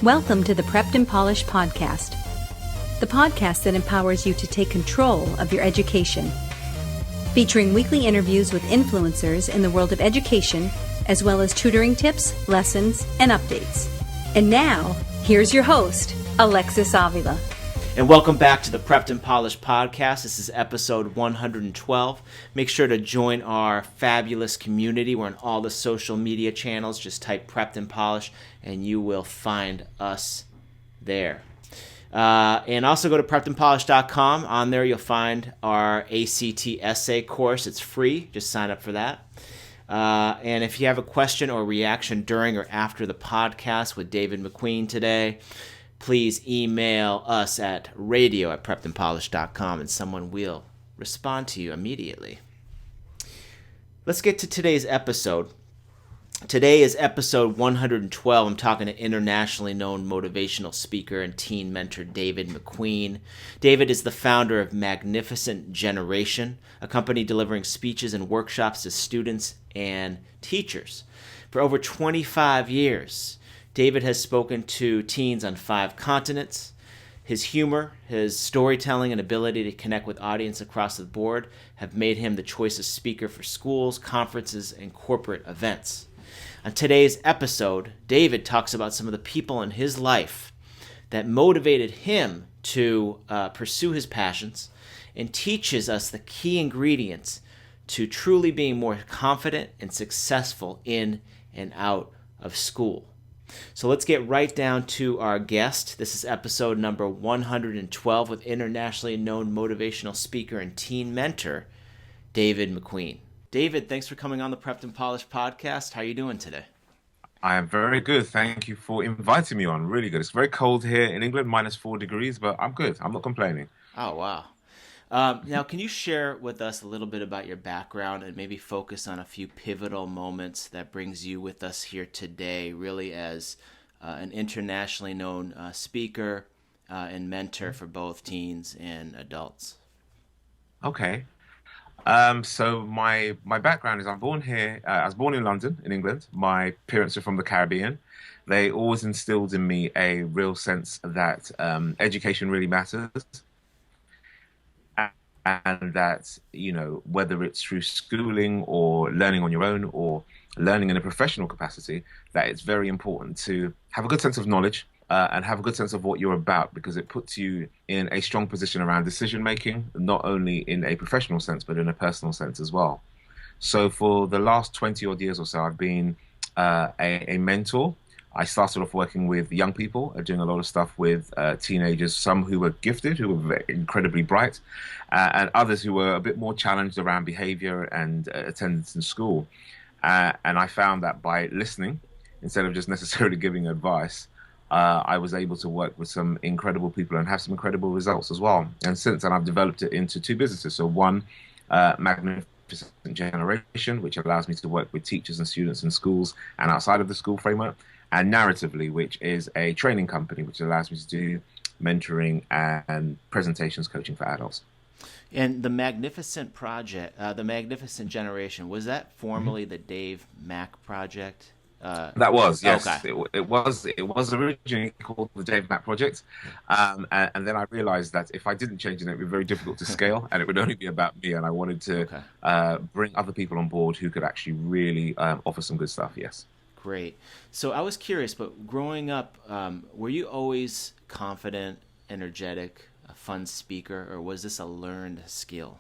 Welcome to the Prepped and Polished podcast, the podcast that empowers you to take control of your education. Featuring weekly interviews with influencers in the world of education, as well as tutoring tips, lessons, and updates. And now, here's your host, Alexis Avila. And welcome back to the Prepped and Polished podcast. This is episode 112. Make sure to join our fabulous community. We're on all the social media channels. Just type Prepped and Polished and you will find us there. And also go to preppedandpolished.com. On there you'll find our ACT essay course. It's free. Just sign up for that. And if you have a question or reaction during or after the podcast with David McQueen today, please email us at radio@preppedandpolished.com and someone will respond to you immediately. Let's get to today's episode. Today is episode 112. I'm talking to internationally known motivational speaker and teen mentor David McQueen. David is the founder of Magnificent Generation, a company delivering speeches and workshops to students and teachers. For over 25 years, David has spoken to teens on 5 continents. His humor, his storytelling, and ability to connect with audience across the board have made him the choicest speaker for schools, conferences, and corporate events. On today's episode, David talks about some of the people in his life that motivated him to pursue his passions and teaches us the key ingredients to truly being more confident and successful in and out of school. So let's get right down to our guest. This is episode number 112 with internationally known motivational speaker and teen mentor, David McQueen. David, thanks for coming on the Prepped and Polished podcast. How are you doing today? I am very good. Thank you for inviting me on. Really good. It's very cold here in England, -4 degrees, but I'm good. I'm not complaining. Oh, wow. Now, can you share with us a little bit about your background and maybe focus on a few pivotal moments that brings you with us here today, really as an internationally known speaker and mentor for both teens and adults? Okay. So my background is I'm born here. I was born in London, in England. My parents are from the Caribbean. They always instilled in me a real sense that education really matters. And that, you know, whether it's through schooling or learning on your own or learning in a professional capacity, that it's very important to have a good sense of knowledge and have a good sense of what you're about, because it puts you in a strong position around decision making, not only in a professional sense, but in a personal sense as well. So for the last 20 odd years or so, I've been a mentor. I started off working with young people, doing a lot of stuff with teenagers, some who were gifted, who were incredibly bright, and others who were a bit more challenged around behavior and attendance in school. And I found that by listening, instead of just necessarily giving advice, I was able to work with some incredible people and have some incredible results as well. And since then, I've developed it into 2 businesses. So one, Magnificent Generation, which allows me to work with teachers and students in schools and outside of the school framework, and Narratively, which is a training company which allows me to do mentoring and presentations coaching for adults. And the Magnificent Project, the Magnificent Generation, was that formerly the Dave Mack Project? That was, yes. Okay. It was originally called the Dave Mack Project. And then I realized that if I didn't change it, it would be very difficult to scale and it would only be about me. And I wanted to bring other people on board who could actually really offer some good stuff, yes. Great. So I was curious, but growing up, were you always confident, energetic, a fun speaker, or was this a learned skill?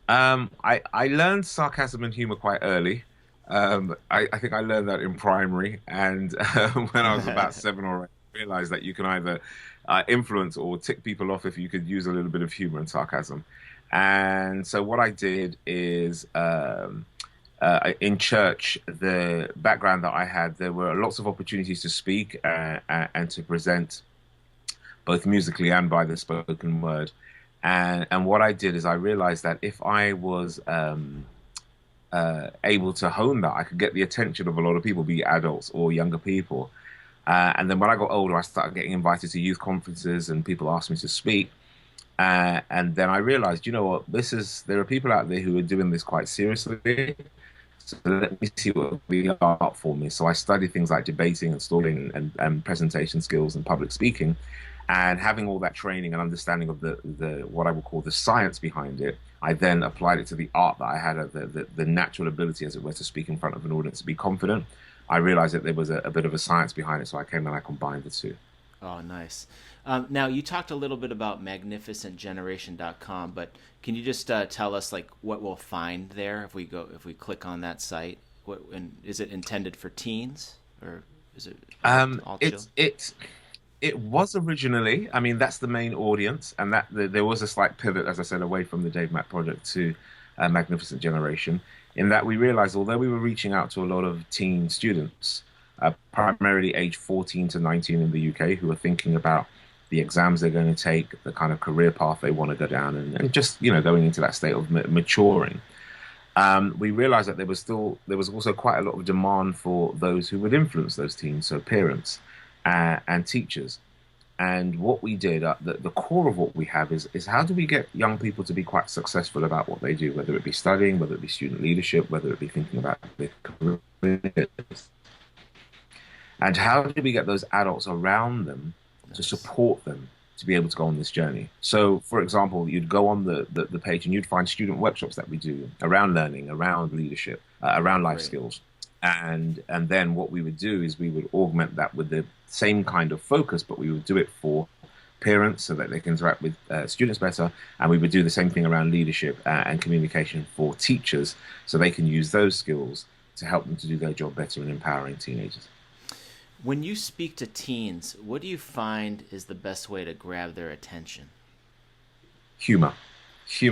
I learned sarcasm and humor quite early. I think I learned that in primary, and when I was about 7 or 8, I realized that you can either influence or tick people off if you could use a little bit of humor and sarcasm. And so what I did is in church, the background that I had, there were lots of opportunities to speak and to present, both musically and by the spoken word. And what I did is I realized that if I was able to hone that, I could get the attention of a lot of people, be it adults or younger people. And then when I got older, I started getting invited to youth conferences and people asked me to speak. And then I realized, you know what, there are people out there who are doing this quite seriously. So let me see what would be art for me. So I studied things like debating and storytelling and presentation skills and public speaking. And having all that training and understanding of the what I would call the science behind it, I then applied it to the art that I had, the natural ability, as it were, to speak in front of an audience, to be confident. I realized that there was a bit of a science behind it, so I came and I combined the two. Oh, nice. Now, you talked a little bit about magnificentgeneration.com, but can you just tell us like what we'll find there if we click on that site? And is it intended for teens, or is it all children? It was originally, I mean, that's the main audience, and there was a slight pivot, as I said, away from the Dave Mack Project to Magnificent Generation, in that we realized, although we were reaching out to a lot of teen students, primarily age 14 to 19 in the UK, who are thinking about the exams they're going to take, the kind of career path they want to go down, and just, going into that state of maturing. We realized that there was also quite a lot of demand for those who would influence those teens, so parents and teachers. And what we did, the core of what we have is how do we get young people to be quite successful about what they do, whether it be studying, whether it be student leadership, whether it be thinking about their careers. And how do we get those adults around them to support them to be able to go on this journey? So, for example, you'd go on the page and you'd find student workshops that we do around learning, around leadership, around life skills. And then what we would do is we would augment that with the same kind of focus, but we would do it for parents so that they can interact with students better. And we would do the same thing around leadership and communication for teachers so they can use those skills to help them to do their job better in empowering teenagers. When you speak to teens, what do you find is the best way to grab their attention? Humor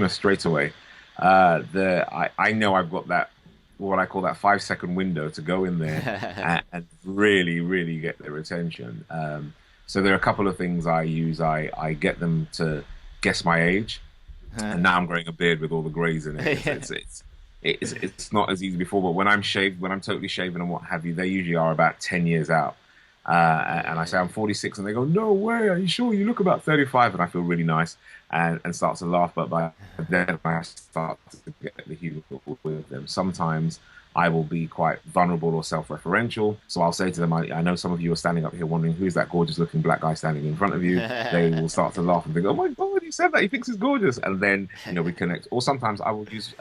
straight away. I know I've got that, what I call that 5-second window to go in there and really, really get their attention. So there are a couple of things I use. I get them to guess my age, and now I'm growing a beard with all the grays in it. It's not as easy before, but when I'm shaved, when I'm totally shaven and what have you, they usually are about 10 years out. And I say I'm 46, and they go, "No way, are you sure? You look about 35." And I feel really nice and start to laugh. But by then I start to get the humor with them. Sometimes I will be quite vulnerable or self-referential. So I'll say to them, I know some of you are standing up here wondering who's that gorgeous-looking black guy standing in front of you. They will start to laugh and think, "Oh my God, he said that. He thinks he's gorgeous." And then we connect. Or sometimes I will use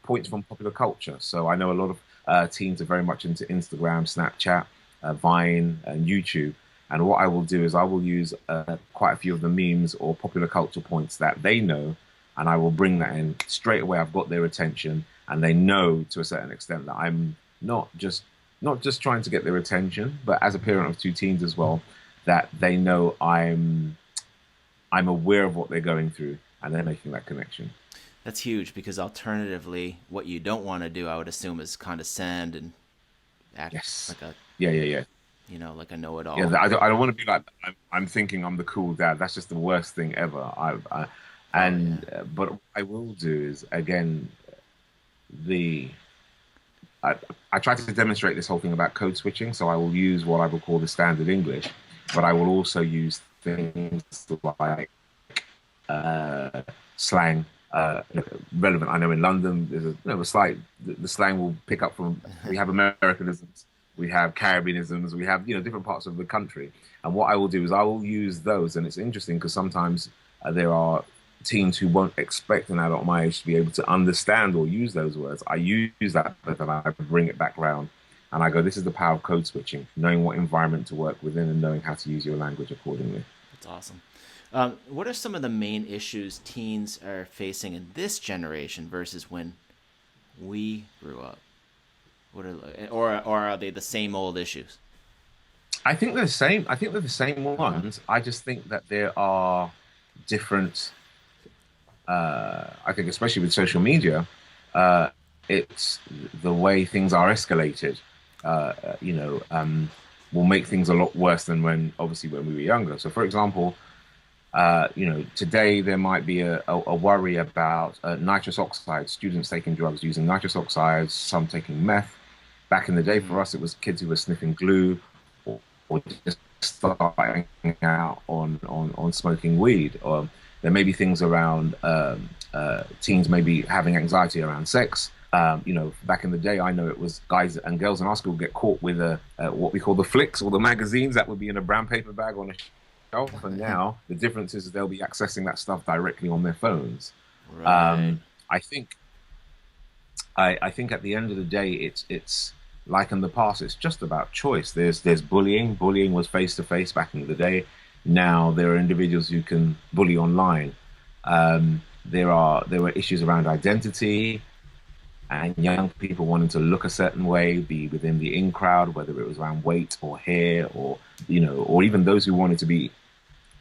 points from popular culture. So I know a lot of teens are very much into Instagram, Snapchat, Vine, and YouTube. And what I will do is I will use quite a few of the memes or popular culture points that they know, and I will bring that in straight away. I've got their attention, and they know to a certain extent that I'm not just trying to get their attention, but as a parent of two teens as well, that they know I'm aware of what they're going through, and they're making that connection. That's huge, because alternatively, what you don't want to do, I would assume, is condescend and act like a like a know-it-all. Yeah, I don't want to be like I'm thinking I'm the cool dad. That's just the worst thing ever. But what I will do is, again, I try to demonstrate this whole thing about code switching. So I will use what I will call the standard English, but I will also use things like slang. Relevant. I know in London there's a slight, the slang will pick up from, we have Americanisms, we have Caribbeanisms, we have different parts of the country, and what I will do is I will use those. And it's interesting because sometimes there are teens who won't expect an adult my age to be able to understand or use those words. I use that, but then I bring it back around and I go, this is the power of code switching, knowing what environment to work within and knowing how to use your language accordingly. That's awesome. What are some of the main issues teens are facing in this generation versus when we grew up? Or are they the same old issues? I think they're the same. I think they're the same ones. I just think that there are different. I think, especially with social media, it's the way things are escalated. Will make things a lot worse than when we were younger. So, for example. Today there might be a worry about nitrous oxide, students taking drugs using nitrous oxides, some taking meth. Back in the day, for us, it was kids who were sniffing glue or just starting out on smoking weed. Or there may be things around teens maybe having anxiety around sex. Back in the day, I know it was guys and girls in our school get caught with what we call the flicks or the magazines that would be in a brown paper bag on a shelf. And now the difference is they'll be accessing that stuff directly on their phones. Right. I think, I think at the end of the day, it's like in the past, it's just about choice. There's bullying. Bullying was face to face back in the day. Now there are individuals who can bully online. There were issues around identity and young people wanting to look a certain way, be within the in crowd, whether it was around weight or hair, or or even those who wanted to be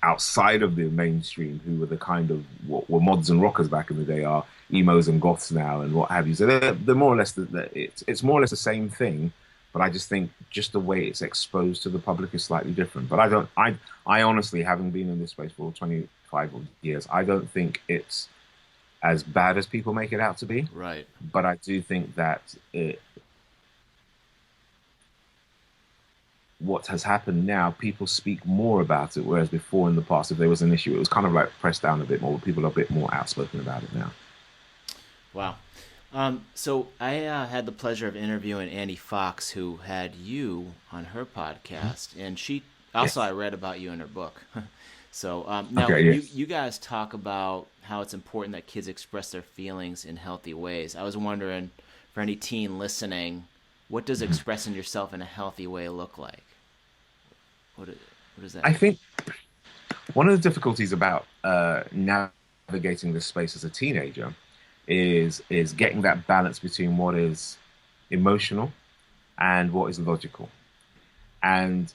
outside of the mainstream, who were the kind of what were mods and rockers back in the day, are emos and goths now, and what have you. So they're more or less it's more or less the same thing, but I just think just the way it's exposed to the public is slightly different. But I honestly, having been in this space for 25 years, I don't think it's as bad as people make it out to be. Right. But I do think that what has happened now, people speak more about it, whereas before in the past, if there was an issue, it was kind of like pressed down a bit more. People are a bit more outspoken about it now. Wow. So I had the pleasure of interviewing Annie Fox, who had you on her podcast, and she also, I read about you in her book. So now you guys talk about how it's important that kids express their feelings in healthy ways. I was wondering, for any teen listening, what does expressing yourself in a healthy way look like? What is that? I think one of the difficulties about navigating this space as a teenager is getting that balance between what is emotional and what is logical. And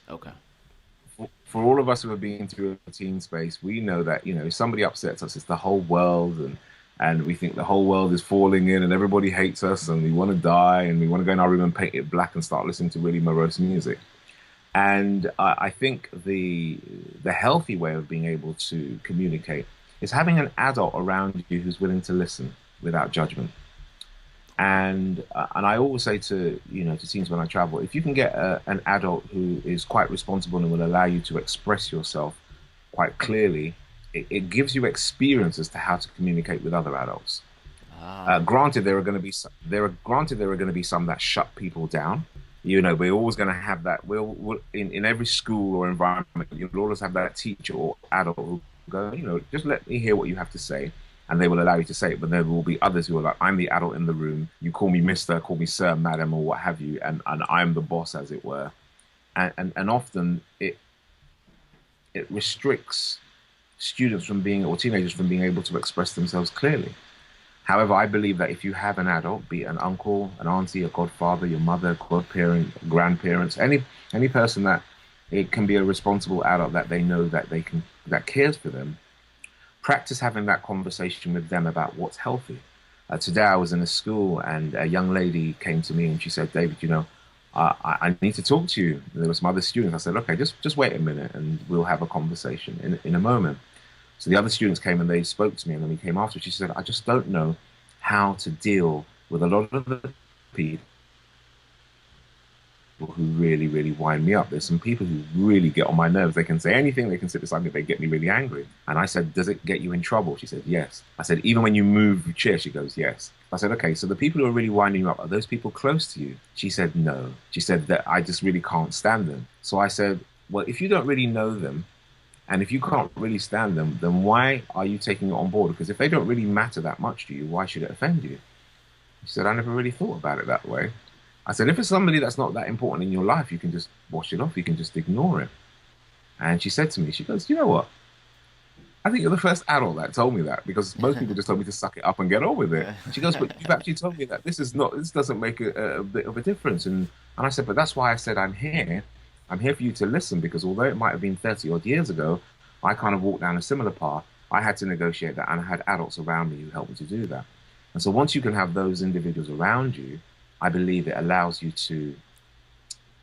for all of us who have been through a teen space, we know that, if somebody upsets us, it's the whole world, and we think the whole world is falling in and everybody hates us and we want to die and we want to go in our room and paint it black and start listening to really morose music. And I think the healthy way of being able to communicate is having an adult around you who's willing to listen without judgment. And I always say to teens when I travel, if you can get an adult who is quite responsible and will allow you to express yourself quite clearly, it gives you experience as to how to communicate with other adults. Granted, there are going to be some that shut people down. We're always going to have that. In every school or environment, you'll always have that teacher or adult who go, just let me hear what you have to say. And they will allow you to say it, but there will be others who are like, I'm the adult in the room. You call me Mister, call me Sir, Madam, or what have you, and I'm the boss, as it were. And often it restricts students from or teenagers from being able to express themselves clearly. However, I believe that if you have an adult, be it an uncle, an auntie, a godfather, your mother, godparent, grandparents, any person that it can be a responsible adult that they know that cares for them. Practice having that conversation with them about what's healthy. Today I was in a school and a young lady came to me and she said, David, I need to talk to you. There were some other students. I said, okay, just wait a minute and we'll have a conversation in a moment. So the other students came and they spoke to me, and then we came after. She said, I just don't know how to deal with a lot of the people who really, really wind me up. There's some people who really get on my nerves. They can say anything, they can sit beside me, they get me really angry. And I said, does it get you in trouble? She said, yes. I said, even when you move your chair? She goes, yes. I said, okay, so the people who are really winding you up, are those people close to you? She said, no. She said that I just really can't stand them. So I said, well, if you don't really know them, and if you can't really stand them, then why are you taking it on board? Because if they don't really matter that much to you, why should it offend you? She said, I never really thought about it that way. I said, if it's somebody that's not that important in your life, you can just wash it off. You can just ignore it. And she said to me, she goes, you know what? I think you're the first adult that told me that, because most people just told me to suck it up and get on with it. She goes, but you've actually told me that this doesn't make a bit of a difference. And I said, but that's why I said I'm here. I'm here for you to listen, because although it might have been 30 odd years ago, I kind of walked down a similar path. I had to negotiate that, and I had adults around me who helped me to do that. And so once you can have those individuals around you, I believe it allows you to,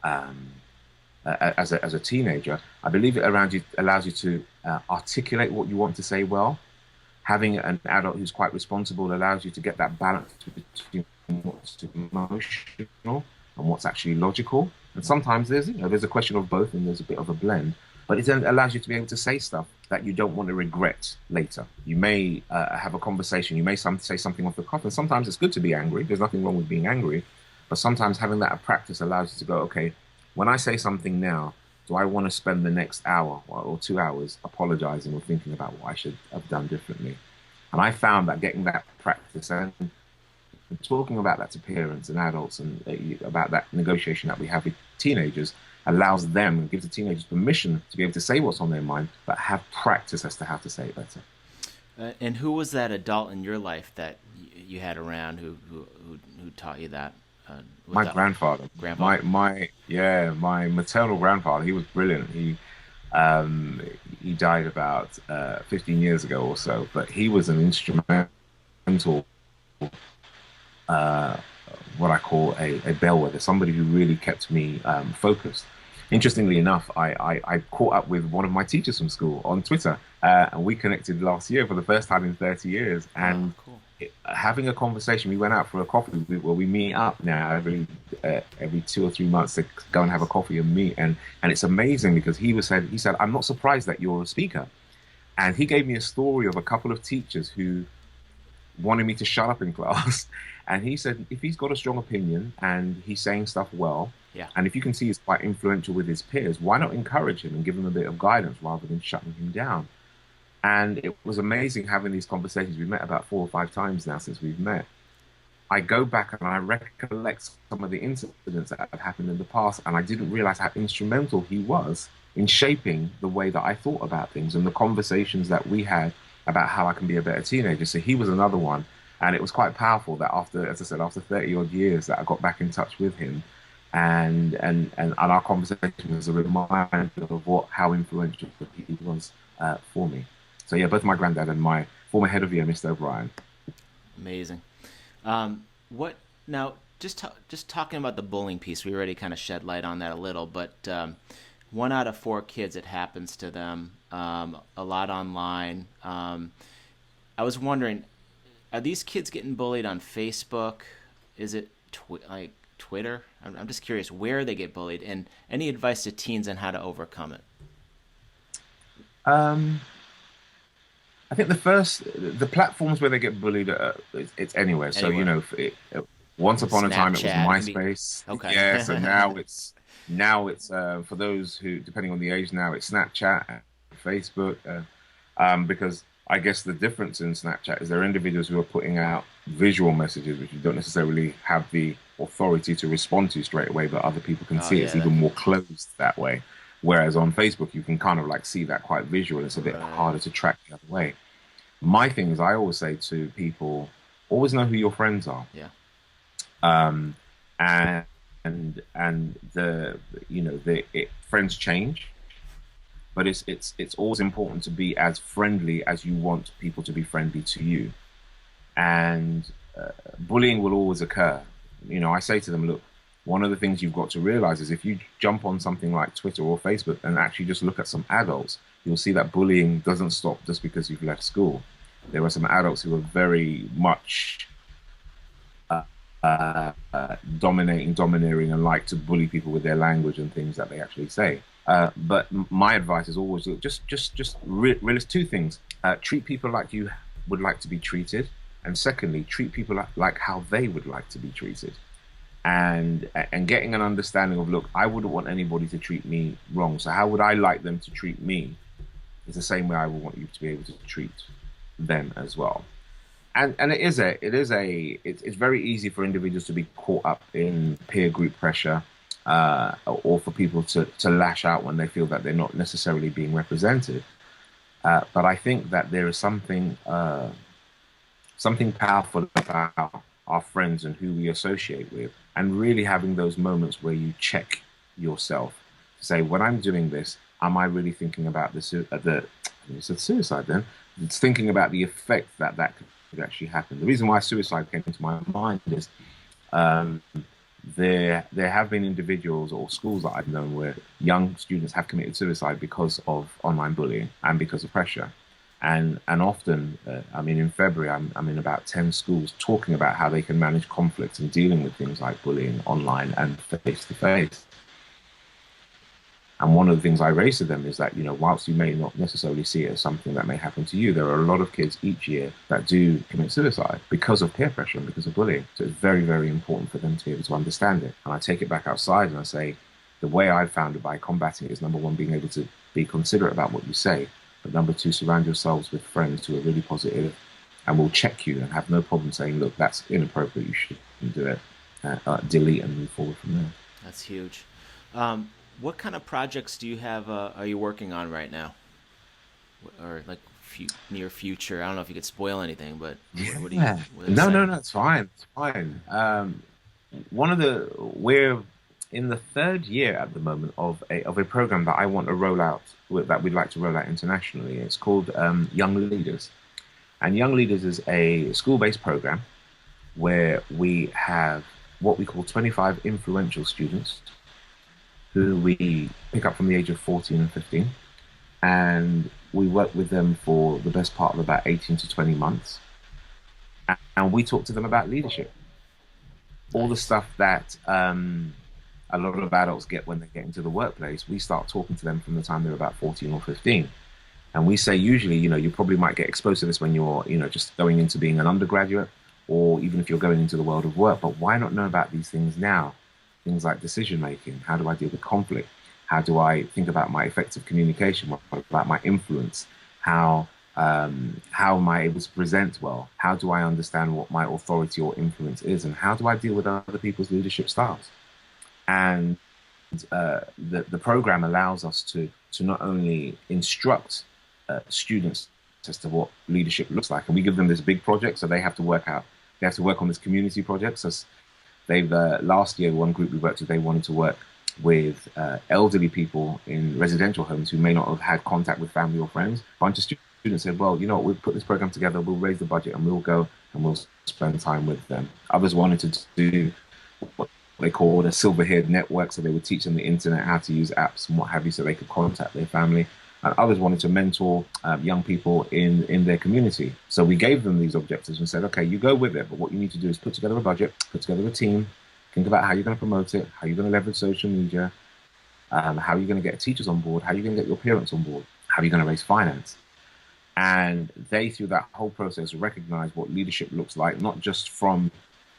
as a teenager, I believe it allows you to articulate what you want to say well. Having an adult who's quite responsible allows you to get that balance between what's emotional and what's actually logical. And sometimes there's a question of both, and there's a bit of a blend. but it then allows you to be able to say stuff that you don't want to regret later. You may have a conversation, you may say something off the cuff, and sometimes it's good to be angry. There's nothing wrong with being angry, but sometimes having that practice allows you to go, okay, when I say something now, do I want to spend the next hour or 2 hours apologizing or thinking about what I should have done differently? And I found that getting that practice and talking about that to parents and adults and about that negotiation that we have with teenagers allows them and gives the teenagers permission to be able to say what's on their mind, but have practice as to how to say it better. And who was that adult in your life that you had around who taught you that? My grandfather. My maternal grandfather. He was brilliant. He died about 15 years ago or so, but he was an instrumental, what I call a bellwether, somebody who really kept me focused. Interestingly enough, I caught up with one of my teachers from school on Twitter, and we connected last year for the first time in 30 years. And cool. Having a conversation, we went out for a coffee where we meet up now every 2 or 3 months to go and have a coffee and meet. And it's amazing because he said, I'm not surprised that you're a speaker. And he gave me a story of a couple of teachers who wanted me to shut up in class. And he said, if he's got a strong opinion and he's saying stuff well, and if you can see he's quite influential with his peers, why not encourage him and give him a bit of guidance rather than shutting him down? And it was amazing having these conversations. We've met about 4 or 5 times now since we've met. I go back and I recollect some of the incidents that have happened in the past, and I didn't realize how instrumental he was in shaping the way that I thought about things and the conversations that we had about how I can be a better teenager. So he was another one. And it was quite powerful that after 30 odd years that I got back in touch with him, and our conversation was a reminder of how influential he was for me. So yeah, both my granddad and my former head of year, Mr. O'Brien. Amazing. What now? Just talking about the bullying piece, we already kind of shed light on that a little, but 1 out of 4 kids, it happens to them. A lot online. I was wondering, are these kids getting bullied on Facebook? Is it Twitter? I'm just curious where they get bullied, and any advice to teens on how to overcome it. I think the platforms where they get bullied, it's anywhere. So, once upon a time it was MySpace. Okay. Yeah, so now it's for those who, depending on the age now, it's Snapchat and Facebook, because I guess the difference in Snapchat is there are individuals who are putting out visual messages which you don't necessarily have the authority to respond to straight away, but other people can see it. It's even more closed that way. Whereas on Facebook, you can kind of see that quite visual. It's a bit harder to track the other way. My thing is, I always say to people, always know who your friends are. Yeah. And friends change, but it's always important to be as friendly as you want people to be friendly to you. And bullying will always occur. I say to them, look, one of the things you've got to realize is if you jump on something like Twitter or Facebook and actually just look at some adults, you'll see that bullying doesn't stop just because you've left school. There are some adults who are very much domineering and like to bully people with their language and things that they actually say. But my advice is always just realize 2 things. Treat people like you would like to be treated. And secondly, treat people like how they would like to be treated. And getting an understanding of, look, I wouldn't want anybody to treat me wrong. So how would I like them to treat me? It's the same way I would want you to be able to treat them as well. And it's very easy for individuals to be caught up in peer group pressure, or for people to lash out when they feel that they're not necessarily being represented. But I think that there is something powerful about our friends and who we associate with, and really having those moments where you check yourself, say, when I'm doing this, am I really thinking about suicide then? It's thinking about the effect that could actually happen. The reason why suicide came to my mind is there have been individuals or schools that I've known where young students have committed suicide because of online bullying and because of pressure. And often, in February, I'm in about 10 schools talking about how they can manage conflicts and dealing with things like bullying online and face-to-face. And one of the things I raise to them is that, whilst you may not necessarily see it as something that may happen to you, there are a lot of kids each year that do commit suicide because of peer pressure and because of bullying. So it's very, very important for them to be able to understand it. And I take it back outside and I say, the way I've found it by combating it is, number one, being able to be considerate about what you say. But number two, surround yourselves with friends who are really positive and will check you and have no problem saying, look, that's inappropriate, you shouldn't do it. Delete and move forward from there. That's huge. What kind of projects do you have? Are you working on right now, or like near future? I don't know if you could spoil anything, but what do you? No, it's fine. It's fine. We're in the third year at the moment of a program that I want to roll out, that we'd like to roll out internationally. It's called Young Leaders, and Young Leaders is a school-based program where we have what we call 25 influential students who we pick up from the age of 14 and 15. And we work with them for the best part of about 18 to 20 months. And we talk to them about leadership. All the stuff that a lot of adults get when they get into the workplace, we start talking to them from the time they're about 14 or 15. And we say usually, you probably might get exposed to this when you're, just going into being an undergraduate, or even if you're going into the world of work. But why not know about these things now? Things like decision making. How do I deal with conflict? How do I think about my effective communication? What about my influence? How am I able to present well? How do I understand what my authority or influence is? And how do I deal with other people's leadership styles? And the program allows us to not only instruct students as to what leadership looks like, and we give them this big project, so they have to work on this community project. So they've last year, one group we worked with, they wanted to work with elderly people in residential homes who may not have had contact with family or friends. A bunch of students said, well, we'll put this program together, we'll raise the budget, and we'll go and we'll spend time with them. Others wanted to do what they called a silver-haired network, so they would teach them the internet, how to use apps and what have you, so they could contact their family. And others wanted to mentor young people in their community. So we gave them these objectives and said, okay, you go with it, but what you need to do is put together a budget, put together a team, think about how you're going to promote it, how you're going to leverage social media, how you're going to get teachers on board, how you're going to get your parents on board, how you're going to raise finance. And they, through that whole process, recognize what leadership looks like, not just from,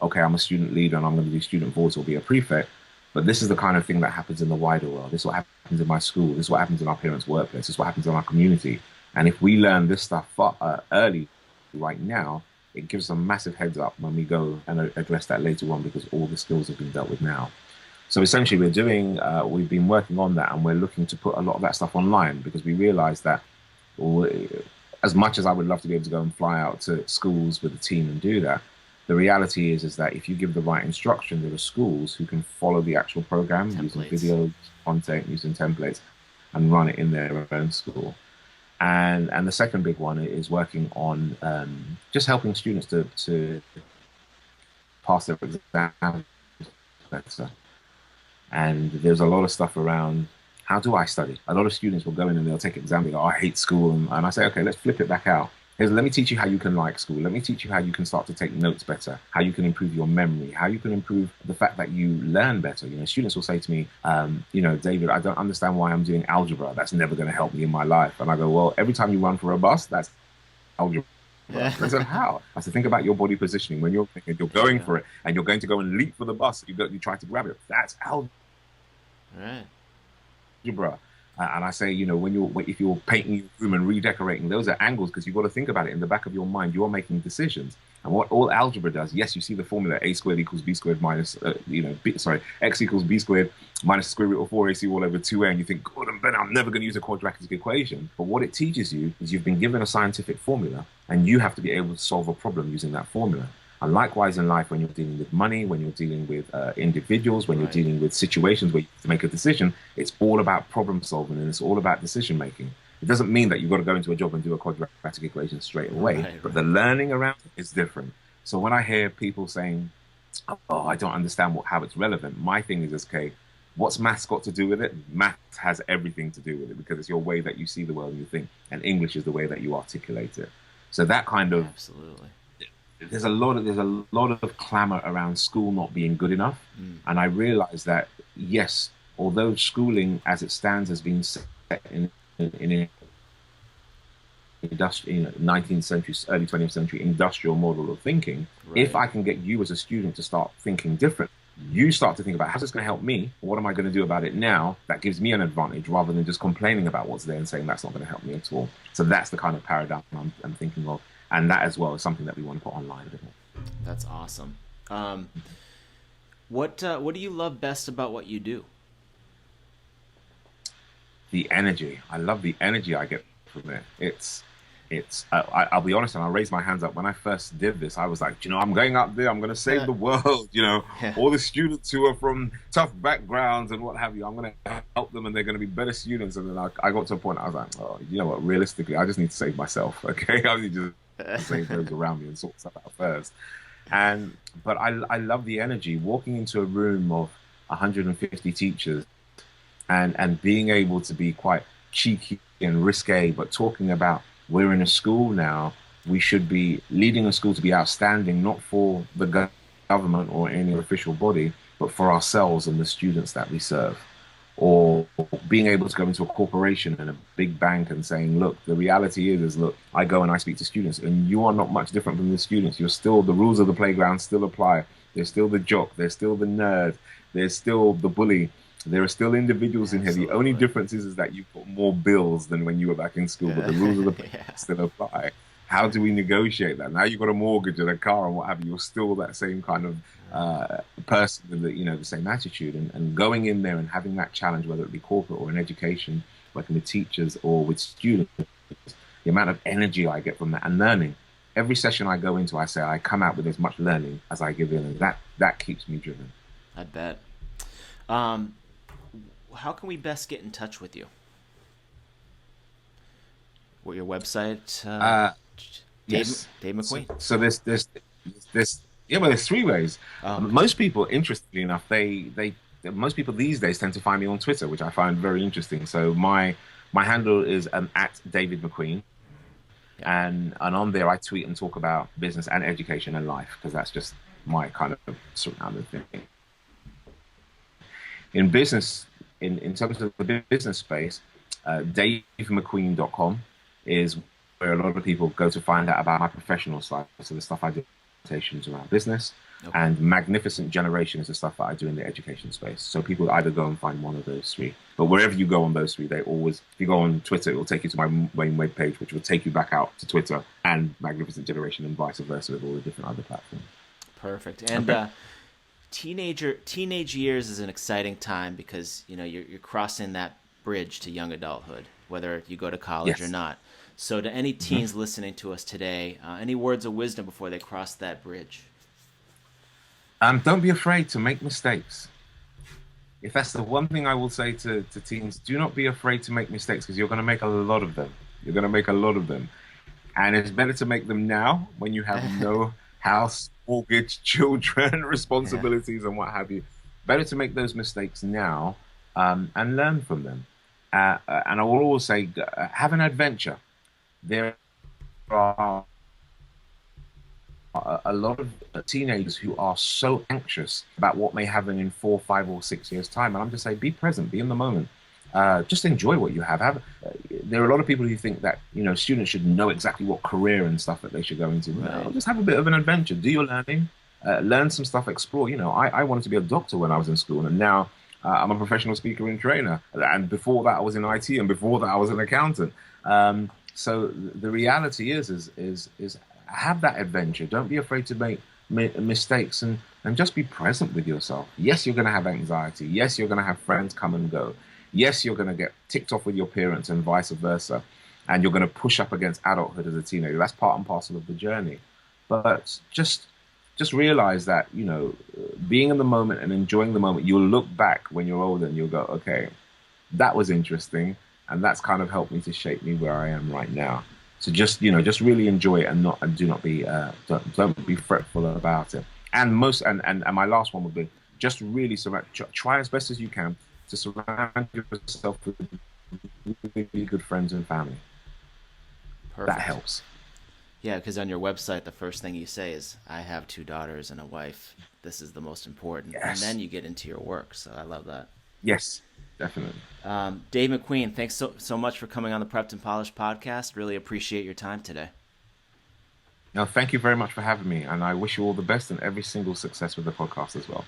okay, I'm a student leader and I'm going to do student voice or be a prefect, but this is the kind of thing that happens in the wider world. This is what happens in my school. This is what happens in our parents' workplace. This is what happens in our community. And if we learn this stuff early, right now, it gives a massive heads up when we go and address that later on, because all the skills have been dealt with now. So essentially we've been working on that, and we're looking to put a lot of that stuff online, because we realize that as much as I would love to be able to go and fly out to schools with a team and do that, the reality is that if you give the right instruction, there are schools who can follow the actual program using videos, content, using templates, and run it in their own school. And the second big one is working on just helping students to pass their exams better. And there's a lot of stuff around, how do I study? A lot of students will go in and they'll take exams, they go, I hate school. And I say, okay, let's flip it back out. Let me teach you how you can like school. Let me teach you how you can start to take notes better, how you can improve your memory, how you can improve the fact that you learn better. Students will say to me, David, I don't understand why I'm doing algebra. That's never going to help me in my life. And I go, well, every time you run for a bus, that's algebra. Yeah. I said, how? I said, think about your body positioning when you're going for it, and you're going to go and leap for the bus. You try to grab it. That's algebra. Right. And I say, if you're painting your room and redecorating, those are angles, because you've got to think about it in the back of your mind. You're making decisions. And what all algebra does, yes, you see the formula a squared equals b squared minus, x equals b squared minus the square root of 4ac all over 2a. And you think, God, I'm never going to use a quadratic equation. But what it teaches you is you've been given a scientific formula, and you have to be able to solve a problem using that formula. And likewise in life, when you're dealing with money, when you're dealing with individuals, when you're dealing with situations where you have to make a decision, it's all about problem solving, and it's all about decision making. It doesn't mean that you've got to go into a job and do a quadratic equation straight away, but the learning around it is different. So when I hear people saying, oh, I don't understand how it's relevant, my thing is, okay, what's maths got to do with it? Maths has everything to do with it, because it's your way that you see the world and you think, and English is the way that you articulate it. So that kind of... Absolutely. There's a lot of clamor around school not being good enough. And I realize that, yes, although schooling as it stands has been set in industrial, 19th century, early 20th century industrial model of thinking. If Right. I can get you as a student to start thinking different, you start to think about how's this going to help me? What am I going to do about it now? That gives me an advantage rather than just complaining about what's there and saying that's not going to help me at all. So that's the kind of paradigm I'm thinking of. And that as well is something that we want to put online a bit more. That's awesome. Um, what do you love best about what you do? The energy. I love the energy I get from it. I'll be honest, and I'll raise my hands up. When I first did this, I was like, I'm going out there, I'm going to save the world. Yeah. All the students who are from tough backgrounds and what have you, I'm going to help them and they're going to be better students. And then I got to a point, I was like, oh, you know what, realistically, I just need to save myself. Okay. I need to save those around me and sort stuff out first. But I love the energy walking into a room of 150 teachers and being able to be quite cheeky and risque, but talking about we're in a school now, we should be leading a school to be outstanding, not for the government or any official body, but for ourselves and the students that we serve. Or being able to go into a corporation and a big bank and saying, look, the reality is, look, I go and I speak to students and you are not much different from the students. You're still, the rules of the playground still apply. There's still the jock, there's still the nerd, there's still the bully. There are still individuals in here. The only difference is that you put more bills than when you were back in school, but the rules of the play still apply. How do we negotiate that? Now you've got a mortgage and a car and what have you. You're still that same kind of person with the same attitude. And going in there and having that challenge, whether it be corporate or in education, working with teachers or with students, the amount of energy I get from that and learning. Every session I go into, I say I come out with as much learning as I give in, and that keeps me driven. I bet. How can we best get in touch with you? What your website? Yes, Dave McQueen. So there's three ways. Oh, Most people, interestingly enough, most people these days tend to find me on Twitter, which I find very interesting. So my handle is at David McQueen, and on there I tweet and talk about business and education and life because that's just my kind of surrounding thing. In business, in terms of the business space, DaveMcQueen.com is where a lot of people go to find out about my professional side. So the stuff I do, presentations around business, and Magnificent Generation is the stuff that I do in the education space. So people either go and find one of those three. But wherever you go on those three, they always, if you go on Twitter, it will take you to my main web page, which will take you back out to Twitter and Magnificent Generation and vice versa with all the different other platforms. Perfect. And teenage years is an exciting time because you're crossing that bridge to young adulthood, whether you go to college or not. So to any teens listening to us today, any words of wisdom before they cross that bridge? Don't be afraid to make mistakes. If that's the one thing I will say to teens, do not be afraid to make mistakes because you're going to make a lot of them. You're going to make a lot of them. And it's better to make them now when you have no house, mortgage, children, responsibilities, and what have you. Better to make those mistakes now and learn from them. And I will always say, have an adventure. There are a lot of teenagers who are so anxious about what may happen in 4, 5, or 6 years' time. And I'm just saying, be present, be in the moment. Just enjoy what you have. There are a lot of people who think that students should know exactly what career and stuff that they should go into. Right. No, just have a bit of an adventure. Do your learning, learn some stuff, explore. I wanted to be a doctor when I was in school, and now I'm a professional speaker and trainer. And before that, I was in IT, and before that, I was an accountant. So the reality is have that adventure. Don't be afraid to make mistakes and just be present with yourself. Yes, you're going to have anxiety. Yes, you're going to have friends come and go. Yes, you're going to get ticked off with your parents and vice versa. And you're going to push up against adulthood as a teenager. That's part and parcel of the journey. But just realize that, being in the moment and enjoying the moment, you'll look back when you're older and you'll go, okay, that was interesting. And that's kind of helped me to shape me where I am right now. So just really enjoy it and do not be don't be fretful about it. And my last one would be just really try as best as you can to surround yourself with really good friends and family. Perfect. That helps. Yeah, because on your website, the first thing you say is, I have 2 daughters and a wife. This is the most important. Yes. And then you get into your work. So I love that. Yes, definitely. Dave McQueen, thanks so much for coming on the Prepped and Polished podcast. Really appreciate your time today. Now, thank you very much for having me, and I wish you all the best and every single success with the podcast as well.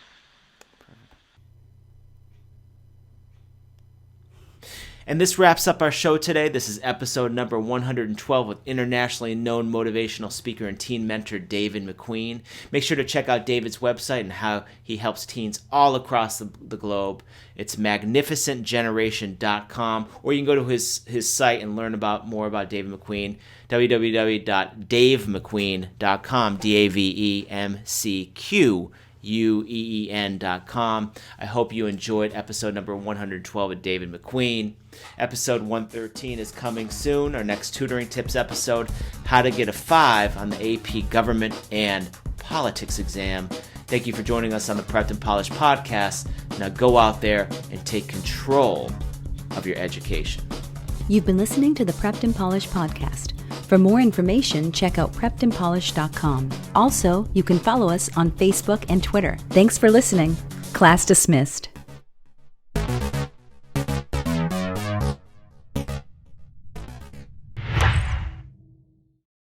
And this wraps up our show today. This is episode number 112 with internationally known motivational speaker and teen mentor David McQueen. Make sure to check out David's website and how he helps teens all across the globe. It's magnificentgeneration.com, or you can go to his site and learn more about David McQueen, www.davemcqueen.com, DAVEMCQUEEN.com. I hope you enjoyed episode number 112 with David McQueen. Episode 113 is coming soon. Our next tutoring tips episode, how to get a 5 on the AP Government and Politics exam. Thank you for joining us on the Prepped and Polished podcast. Now go out there and take control of your education. You've been listening to the Prepped and Polished podcast. For more information, check out preppedandpolished.com. Also, you can follow us on Facebook and Twitter. Thanks for listening. Class dismissed.